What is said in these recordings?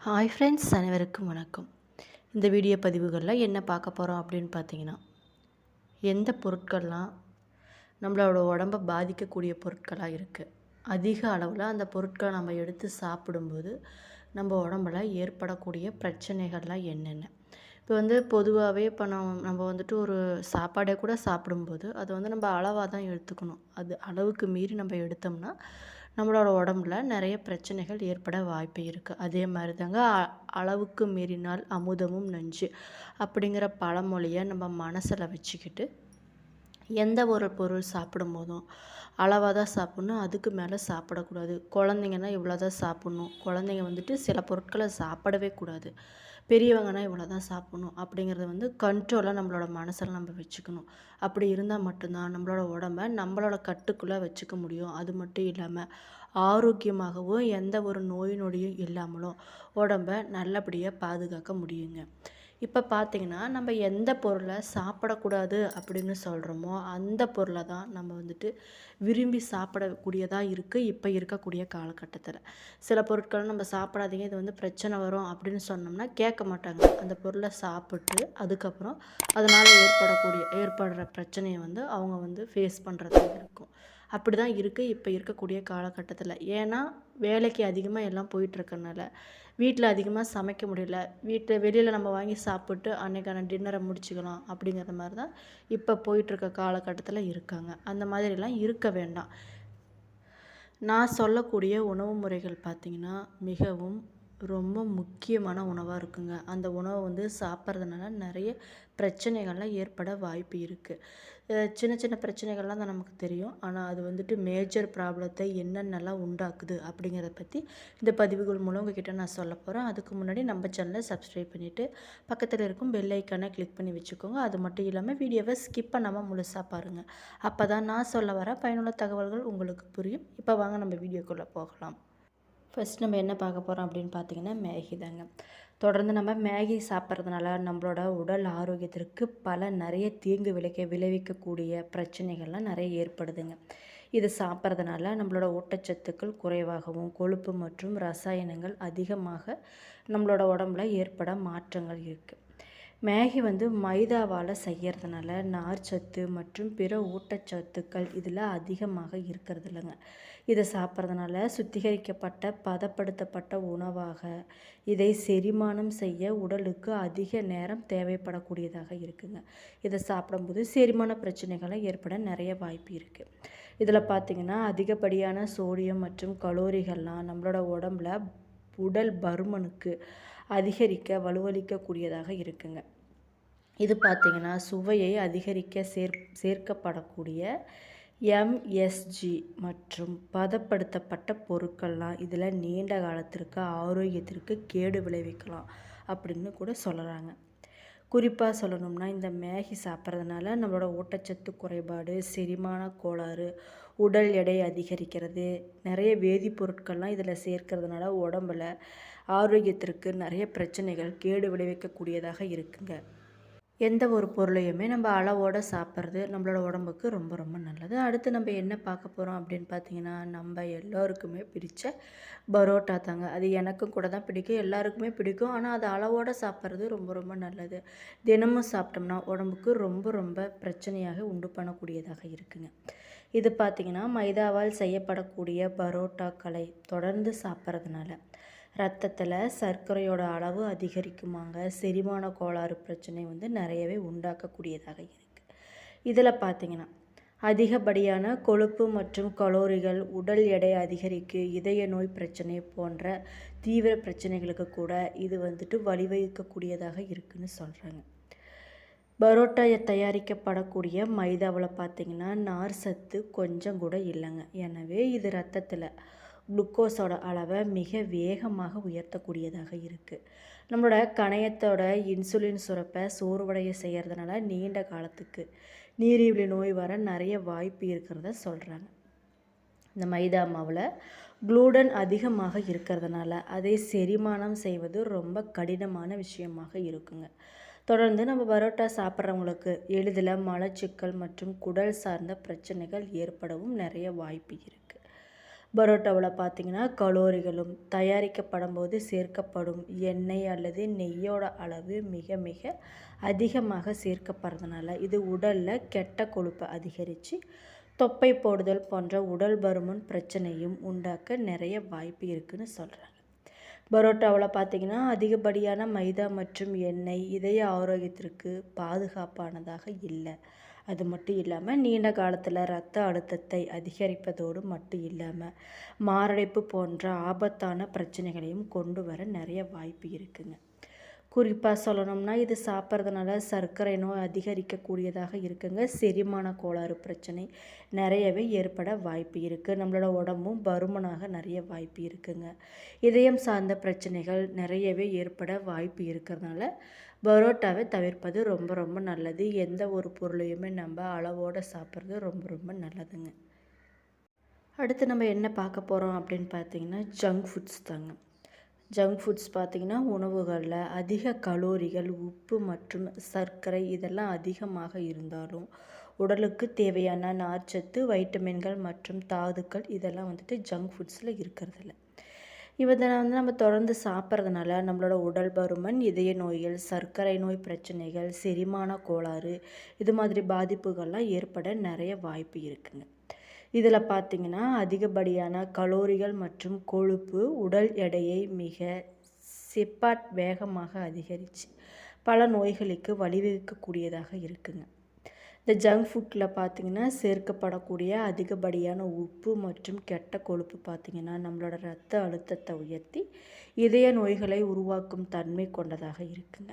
Hi friends, அனைவருக்கும் வணக்கம். இந்த வீடியோ பதிவுகளில் என்ன பார்க்க போகிறோம் அப்படின்னு பார்த்தீங்கன்னா, எந்த பொருட்கள்லாம் நம்மளோட உடம்பை பாதிக்கக்கூடிய பொருட்களாக இருக்குது, அதிக அளவில் அந்த பொருட்களை நம்ம எடுத்து சாப்பிடும்போது நம்ம உடம்புல ஏற்படக்கூடிய பிரச்சனைகள்லாம் என்னென்ன. இப்போ பொதுவாகவே இப்போ நம்ம ஒரு சாப்பாடை கூட சாப்பிடும்போது அது நம்ம அளவாக தான் எடுத்துக்கணும். அது அளவுக்கு மீறி நம்ம எடுத்தோம்னா நம்மளோட உடம்புல நிறைய பிரச்சனைகள் ஏற்பட வாய்ப்பு இருக்குது. அதே மாதிரி தாங்க அளவுக்கு மீறினால் அமுதமும் நஞ்சு அப்படிங்கிற பழமொழியை நம்ம மனசில் வச்சுக்கிட்டு எந்த ஒரு பொருள் சாப்பிடும் போதும் அளவாக தான் சாப்பிட்ணும், அதுக்கு மேலே சாப்பிடக்கூடாது. குழந்தைங்கன்னா இவ்வளோ தான் சாப்பிட்ணும், குழந்தைங்க சில பொருட்களை சாப்பிடவே கூடாது, பெரியவங்கன்னா இவ்வளோ தான் சாப்பிட்ணும் அப்படிங்கிறத கண்ட்ரோலாக நம்மளோட மனசில் நம்ம வச்சுக்கணும். அப்படி இருந்தால் மட்டும்தான் நம்மளோட உடம்பை நம்மளோட கட்டுக்குள்ளே வச்சுக்க முடியும். அது மட்டும் இல்லாமல் ஆரோக்கியமாகவும் எந்த ஒரு நோய் நொடியும் இல்லாமலும் உடம்பை நல்லபடியாக பாதுகாக்க முடியுங்க. இப்போ பார்த்திங்கன்னா, நம்ம எந்த பொருளை சாப்பிடக்கூடாது அப்படின்னு சொல்கிறோமோ அந்த பொருளை தான் நம்ம விரும்பி சாப்பிடக்கூடியதாக இருக்குது இப்போ இருக்கக்கூடிய காலகட்டத்தில். சில பொருட்களை நம்ம சாப்பிடாதீங்க, இது பிரச்சனை வரும் அப்படின்னு சொன்னோம்னா கேட்க மாட்டாங்க. அந்த பொருளை சாப்பிட்டு அதுக்கப்புறம் அதனால் ஏற்படுற பிரச்சனையை அவங்க ஃபேஸ் பண்ணுறதாக இருக்கும். அப்படி தான் இருக்குது இப்போ இருக்கக்கூடிய காலகட்டத்தில். ஏன்னா வேலைக்கு அதிகமாக எல்லாம் போயிட்டுருக்கனால வீட்டில் அதிகமாக சமைக்க முடியல, வெளியில் நம்ம வாங்கி சாப்பிட்டு அன்றைக்கான டின்னரை முடிச்சுக்கலாம் அப்படிங்கிற மாதிரி தான் இப்போ போயிட்டுருக்க காலகட்டத்தில் இருக்காங்க. அந்த மாதிரிலாம் இருக்க வேண்டாம். நான் சொல்லக்கூடிய உணவு முறைகள் பார்த்திங்கன்னா மிகவும் ரொம்ப முக்கியமான உணவாக இருக்குங்க. அந்த உணவை சாப்பிட்றதுனால நிறைய பிரச்சனைகள்லாம் ஏற்பட வாய்ப்பு இருக்குது. சின்ன சின்ன பிரச்சனைகள்லாம் தான் நமக்கு தெரியும். ஆனால் அது மேஜர் ப்ராப்ளத்தை என்னென்னலாம் உண்டாக்குது அப்படிங்கிறத பற்றி இந்த பதிவுகள் மூலம் உங்ககிட்ட நான் சொல்ல போகிறேன். அதுக்கு முன்னாடி நம்ம சேனலை சப்ஸ்கிரைப் பண்ணிவிட்டு பக்கத்தில் இருக்கும் பெல் ஐக்கானை கிளிக் பண்ணி வச்சுக்கோங்க. அது மட்டும் இல்லாமல் வீடியோவை ஸ்கிப் பண்ணாமல் முழுசாக பாருங்கள். அப்போ தான் நான் சொல்ல வர பயனுள்ள தகவல்கள் உங்களுக்கு புரியும். இப்போ வாங்க நம்ம வீடியோக்குள்ளே போகலாம். ஃபஸ்ட் நம்ம என்ன பார்க்க போகிறோம் அப்படின்னு பார்த்தீங்கன்னா, மேகி தாங்க. தொடர்ந்து நம்ம மேகி சாப்பிட்றதுனால நம்மளோட உடல் ஆரோக்கியத்திற்கு நிறைய தீங்கு விளைவிக்கக்கூடிய பிரச்சனைகள்லாம் நிறைய ஏற்படுதுங்க. இது சாப்பிட்றதுனால நம்மளோட ஊட்டச்சத்துக்கள் குறைவாகவும் கொழுப்பு மற்றும் ரசாயனங்கள் அதிகமாக நம்மளோட உடம்புல ஏற்பட மாற்றங்கள் இருக்குது. மேகி மைதாவால் செய்கிறதுனால நார்ச்சத்து மற்றும் பிற ஊட்டச்சத்துக்கள் இதில் அதிகமாக இருக்கிறது இல்லைங்க. இதை சாப்பிட்றதுனால சுத்திகரிக்கப்பட்ட பதப்படுத்தப்பட்ட உணவாக இதை செரிமானம் செய்ய உடலுக்கு அதிக நேரம் தேவைப்படக்கூடியதாக இருக்குங்க. இதை சாப்பிடும்போது செரிமான பிரச்சனைகளை ஏற்பட நிறைய வாய்ப்பு இருக்குது. இதில் பார்த்திங்கன்னா அதிகப்படியான சோடியம் மற்றும் கலோரிகள்லாம் நம்மளோட உடம்புல உடல் பருமனுக்கு அதிகரிக்க வலுவளிக்கக்கூடியதாக இருக்குங்க. இது பார்த்திங்கன்னா சுவையை அதிகரிக்க சேர்க்கப்படக்கூடிய எம்எஸ்ஜி மற்றும் பதப்படுத்தப்பட்ட பொருட்கள்லாம் இதில் நீண்ட காலத்திற்கு ஆரோக்கியத்திற்கு கேடு விளைவிக்கலாம் அப்படின்னு கூட சொல்கிறாங்க. குறிப்பாக சொல்லணும்னா இந்த மேகி சாப்பிட்றதுனால நம்மளோட ஊட்டச்சத்து குறைபாடு, செரிமான கோளாறு, உடல் எடை அதிகரிக்கிறது, நிறைய வேதிப்பொருட்கள்லாம் இதில் சேர்க்கறதுனால உடம்புல ஆரோக்கியத்திற்கு நிறைய பிரச்சனைகள் கேடு விளைவிக்கக்கூடியதாக இருக்குங்க. எந்த ஒரு பொருளையுமே நம்ம அளவோடு சாப்பிட்றது நம்மளோட உடம்புக்கு ரொம்ப ரொம்ப நல்லது. அடுத்து நம்ம என்ன பார்க்க போகிறோம் அப்படின்னு பார்த்தீங்கன்னா, நம்ம எல்லோருக்குமே பிடித்த பரோட்டா தாங்க. அது எனக்கும் கூட தான் பிடிக்கும், எல்லாருக்குமே பிடிக்கும். ஆனால் அது அளவோடு சாப்பிட்றது ரொம்ப ரொம்ப நல்லது. தினமும் சாப்பிட்டோம்னா உடம்புக்கு ரொம்ப ரொம்ப பிரச்சனையாக உண்டு பண்ணக்கூடியதாக இருக்குங்க. இது பார்த்திங்கன்னா மைதாவால் செய்யப்படக்கூடிய பரோட்டாக்களை தொடர்ந்து சாப்பிட்றதுனால ரத்தத்தில் சர்க்கரையோட அளவு அதிகரிக்குமாங்க. செரிமான கோளாறு பிரச்சனை நிறையவே உண்டாக்கக்கூடியதாக இருக்குது. இதில் பார்த்திங்கன்னா அதிகப்படியான கொழுப்பு மற்றும் கலோரிகள் உடல் எடை அதிகரிக்கு, இதய நோய் பிரச்சனை போன்ற தீவிர பிரச்சனைகளுக்கு கூட இது வழிவகுக்கக்கூடியதாக இருக்குதுன்னு சொல்கிறாங்க. பரோட்டா தயாரிக்கப்படக்கூடிய மைதாவில் பார்த்திங்கன்னா நார் சத்து கொஞ்சம் கூட இல்லைங்க. எனவே இது ரத்தத்தில் குளுக்கோஸோட அளவை மிக வேகமாக உயர்த்தக்கூடியதாக இருக்குது. நம்மளோட கணையத்தோட இன்சுலின் சுரப்பை சோர்வடைய செய்கிறதுனால நீண்ட காலத்துக்கு நீரிழிவு நோய் வர நிறைய வாய்ப்பு இருக்கிறத சொல்கிறாங்க. இந்த மைதா மாவில் குளூடன் அதிகமாக இருக்கிறதுனால அதை செரிமானம் செய்வது ரொம்ப கடினமான விஷயமாக இருக்குங்க. தொடர்ந்து நம்ம பரோட்டா சாப்பிட்றவங்களுக்கு எளிதில் மலச்சிக்கல் மற்றும் குடல் சார்ந்த பிரச்சனைகள் ஏற்படவும் நிறைய வாய்ப்பு இருக்குது. பரோட்டாவில் பார்த்திங்கன்னா கலோரிகளும் தயாரிக்கப்படும் போது சேர்க்கப்படும் எண்ணெய் அல்லது நெய்யோட அளவு மிக மிக அதிகமாக சேர்க்கப்படுறதுனால இது உடலில் கெட்ட கொழுப்பை அதிகரித்து தொப்பை போடுதல் போன்ற உடல் பருமன் பிரச்சனையும் உண்டாக்க நிறைய வாய்ப்பு இருக்குதுன்னு சொல்கிறாங்க. பரோட்டாவில் பார்த்திங்கன்னா அதிகப்படியான மைதா மற்றும் எண்ணெய் இதய ஆரோக்கியத்திற்கு பாதுகாப்பானதாக இல்லை. அது மட்டும் இல்லாமல் நீண்ட காலத்தில் இரத்த அழுத்தத்தை அதிகரிப்பதோடு மட்டும் இல்லாமல் மாரடைப்பு போன்ற ஆபத்தான பிரச்சனைகளையும் கொண்டு வர நிறைய வாய்ப்பு இருக்குங்க. குறிப்பாக சொல்லணும்னா இது சாப்பிட்றதுனால சர்க்கரை நோய் அதிகரிக்கக்கூடியதாக இருக்குங்க. செரிமான கோளாறு பிரச்சனை நிறையவே ஏற்பட வாய்ப்பு இருக்குது. நம்மளோட உடம்பும் பருமனாக நிறைய வாய்ப்பு இருக்குங்க. இதயம் சார்ந்த பிரச்சனைகள் நிறையவே ஏற்பட வாய்ப்பு இருக்கிறதுனால பரோட்டாவை தவிர்ப்பது ரொம்ப ரொம்ப நல்லது. எந்த ஒரு பொருளையுமே நம்ம அளவோடு சாப்பிட்றது ரொம்ப ரொம்ப நல்லதுங்க. அடுத்து நம்ம என்ன பார்க்க போகிறோம் அப்படின்னு பார்த்தீங்கன்னா ஜங்க் ஃபுட்ஸ் தாங்க. ஜங்க் ஃபுட்ஸ் பார்த்திங்கன்னா உணவுகளில் அதிக கலோரிகள், உப்பு மற்றும் சர்க்கரை இதெல்லாம் அதிகமாக இருந்தாலும் உடலுக்கு தேவையான நார்ச்சத்து, வைட்டமின்கள் மற்றும் தாதுக்கள் இதெல்லாம் வந்துட்டு ஜங்க் ஃபுட்ஸில் இருக்கிறதில்ல. இதெல்லாம் வந்து நம்ம தொடர்ந்து சாப்பிட்றதுனால நம்மளோட உடல் பருமன், இதய நோய்கள், சர்க்கரை நோய் பிரச்சனைகள், செரிமான கோளாறு இது மாதிரி பாதிப்புகள்லாம் ஏற்பட நிறைய வாய்ப்பு இருக்குங்க. இதில் பார்த்திங்கன்னா அதிகப்படியான கலோரிகள் மற்றும் கொழுப்பு உடல் எடையை மிக வேகமாக அதிகரித்து பல நோய்களுக்கு வழிவகுக்கக்கூடியதாக இருக்குங்க. இந்த ஜங்க் ஃபுட்டில் பார்த்திங்கன்னா சேர்க்கப்படக்கூடிய அதிகப்படியான உப்பு மற்றும் கெட்ட கொழுப்பு பார்த்திங்கன்னா நம்மளோட இரத்த அழுத்தத்தை உயர்த்தி இதய நோய்களை உருவாக்கும் தன்மை கொண்டதாக இருக்குங்க.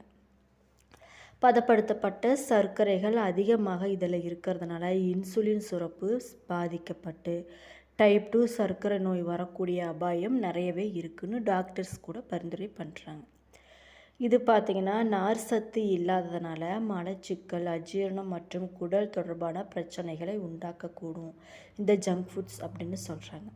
பதப்படுத்தப்பட்ட சர்க்கரைகள் அதிகமாக இதில் இருக்கிறதுனால இன்சுலின் சுரப்பு பாதிக்கப்பட்டு டைப் 2 சர்க்கரை நோய் வரக்கூடிய அபாயம் நிறையவே இருக்குன்னு டாக்டர்ஸ் கூட பரிந்துரை பண்ணுறாங்க. இது பார்த்திங்கன்னா நார் சத்து இல்லாததுனால மலச்சிக்கல், அஜீரணம் மற்றும் குடல் தொடர்பான பிரச்சனைகளை உண்டாக்கக்கூடும் இந்த ஜங்க் ஃபுட்ஸ் அப்படின்னு சொல்கிறாங்க.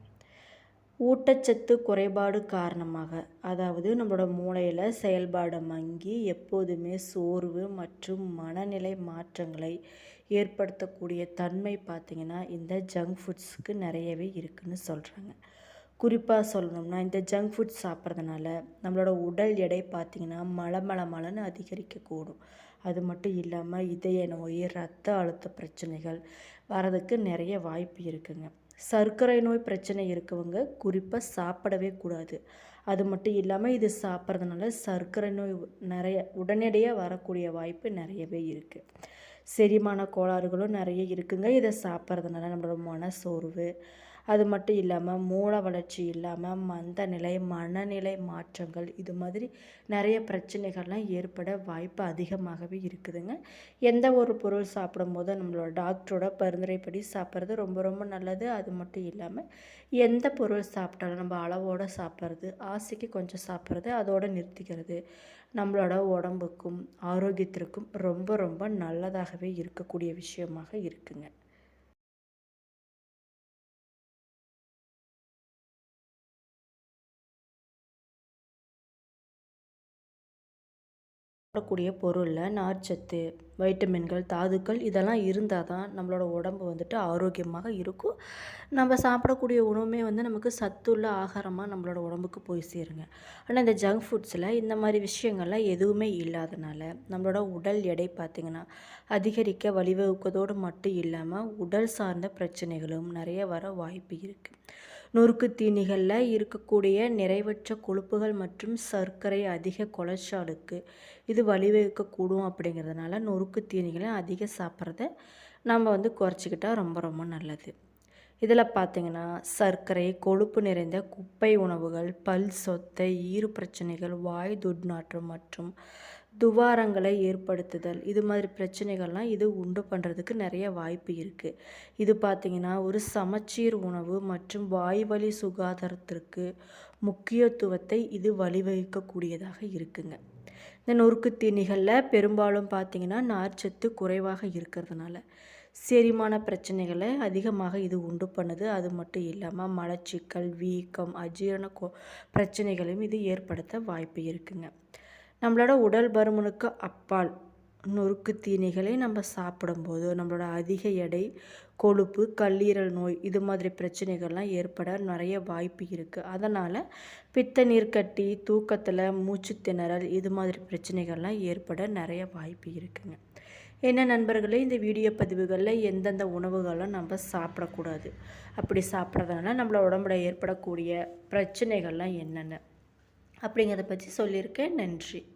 ஊட்டச்சத்து குறைபாடு காரணமாக, அதாவது நம்மளோட மூளையில் செயல்பாடு மங்கி எப்போதுமே சோர்வு மற்றும் மனநிலை மாற்றங்களை ஏற்படுத்தக்கூடிய தன்மை பார்த்திங்கன்னா இந்த ஜங்க் ஃபுட்ஸுக்கு நிறையவே இருக்குதுன்னு சொல்கிறாங்க. குறிப்பாக சொல்லணும்னா இந்த ஜங்க் ஃபுட்ஸ் சாப்பிட்றதுனால நம்மளோட உடல் எடை பார்த்திங்கன்னா மலன்னு அதிகரிக்கக்கூடும். அது மட்டும் இல்லாமல் இதய நோய், இரத்த அழுத்த பிரச்சனைகள் வரதுக்கு நிறைய வாய்ப்பு இருக்குங்க. சர்க்கரை நோய் பிரச்சனை இருக்கவங்க குறிப்பாக சாப்பிடவே கூடாது. அது மட்டும் இல்லாமல் இது சாப்பிட்றதுனால சர்க்கரை நோய் உடனடியாக வரக்கூடிய வாய்ப்பு நிறையவே இருக்குது. செரிமான கோளாறுகளும் நிறைய இருக்குங்க. இதை சாப்பிட்றதுனால நம்மளோட மனசோர்வு, அது மட்டும் இல்லாமல் மூளை வளர்ச்சி இல்லாமல் மந்த நிலை, மனநிலை மாற்றங்கள் இது மாதிரி நிறைய பிரச்சனைகள்லாம் ஏற்பட வாய்ப்பு அதிகமாகவே இருக்குதுங்க. எந்த ஒரு பொருள் சாப்பிடும்போது நம்மளோட டாக்டரோட பரிந்துரைப்படி சாப்பிட்றது ரொம்ப ரொம்ப நல்லது. அது மட்டும் இல்லாமல் எந்த பொருள் சாப்பிட்டாலும் நம்ம அளவோடு சாப்பிட்றது, ஆசைக்கு கொஞ்சம் சாப்பிட்றது, அதோடு நிறுத்திக்கிறது நம்மளோட உடம்புக்கும் ஆரோக்கியத்திற்கும் ரொம்ப ரொம்ப நல்லதாகவே இருக்கக்கூடிய விஷயமாக இருக்குங்க. சாப்பிடக்கூடிய பொருளில் நார்ச்சத்து, வைட்டமின்கள், தாதுக்கள் இதெல்லாம் இருந்தால் தான் நம்மளோட உடம்பு வந்துட்டு ஆரோக்கியமாக இருக்கும். நம்ம சாப்பிடக்கூடிய உணவுமே வந்து நமக்கு சத்துள்ள ஆகாரமாக நம்மளோட உடம்புக்கு போய் சேருங்க. ஆனால் இந்த ஜங்க் ஃபுட்ஸில் இந்த மாதிரி விஷயங்கள்லாம் எதுவுமே இல்லாதனால நம்மளோட உடல் எடை பார்த்திங்கன்னா அதிகரிக்க வழிவகுப்பதோடு மட்டும் இல்லாமல் உடல் சார்ந்த பிரச்சனைகளும் நிறைய வர வாய்ப்பு இருக்குது. நொறுக்கு தீனிகளில் இருக்கக்கூடிய நிறைவற்ற கொழுப்புகள் மற்றும் சர்க்கரை அதிக கொலஸ்ட்ராலுக்கு இது வழிவகுக்கக்கூடும். அப்படிங்கிறதுனால நொறுக்கு தீனிகளை அதிக சாப்பிட்றத நம்ம வந்து குறைச்சிக்கிட்டால் ரொம்ப ரொம்ப நல்லது. இதில் பார்த்திங்கன்னா சர்க்கரை, கொழுப்பு நிறைந்த குப்பை உணவுகள், பல் சொத்தை, ஈறு பிரச்சனைகள், வாய் துர்நாற்றம் மற்றும் துவாரங்களை ஏற்படுத்துதல் இது மாதிரி பிரச்சனைகள்லாம் இது உண்டு பண்ணுறதுக்கு நிறைய வாய்ப்பு இருக்குது. இது பார்த்திங்கன்னா ஒரு சமச்சீர் உணவு மற்றும் வாய்வழி சுகாதாரத்திற்கு முக்கியத்துவத்தை இது வழிவகுக்கக்கூடியதாக இருக்குங்க. இந்த நொறுக்கு தீனிகளில் பெரும்பாலும் பார்த்திங்கன்னா நார்ச்சத்து குறைவாக இருக்கிறதுனால செரிமான பிரச்சனைகளை அதிகமாக இது உண்டு பண்ணுது. அது மட்டும் இல்லாமல் மலச்சிக்கல், வீக்கம், அஜீரண பிரச்சனைகளையும் இது ஏற்படுத்த வாய்ப்பு இருக்குங்க. நம்மளோட உடல் பருமனுக்கு அப்பால் நொறுக்கு தீனிகளை நம்ம சாப்பிடும்போது நம்மளோட அதிக எடை, கொழுப்பு, கல்லீரல் நோய் இது மாதிரி பிரச்சனைகள்லாம் ஏற்பட நிறைய வாய்ப்பு இருக்குது. அதனால் பித்த நீர்க்கட்டி, தூக்கத்தில் மூச்சு திணறல் இது மாதிரி பிரச்சனைகள்லாம் ஏற்பட நிறைய வாய்ப்பு இருக்குங்க. என்ன நண்பர்களே, இந்த வீடியோ பதிவுகளில் எந்தெந்த உணவுகளை நம்ம சாப்பிடக்கூடாது, அப்படி சாப்பிட்றதுனால நம்மளோட உடம்புல ஏற்படக்கூடிய பிரச்சனைகள்லாம் என்னென்ன அப்படிங்கிறத பற்றி சொல்லியிருக்கேன். நன்றி.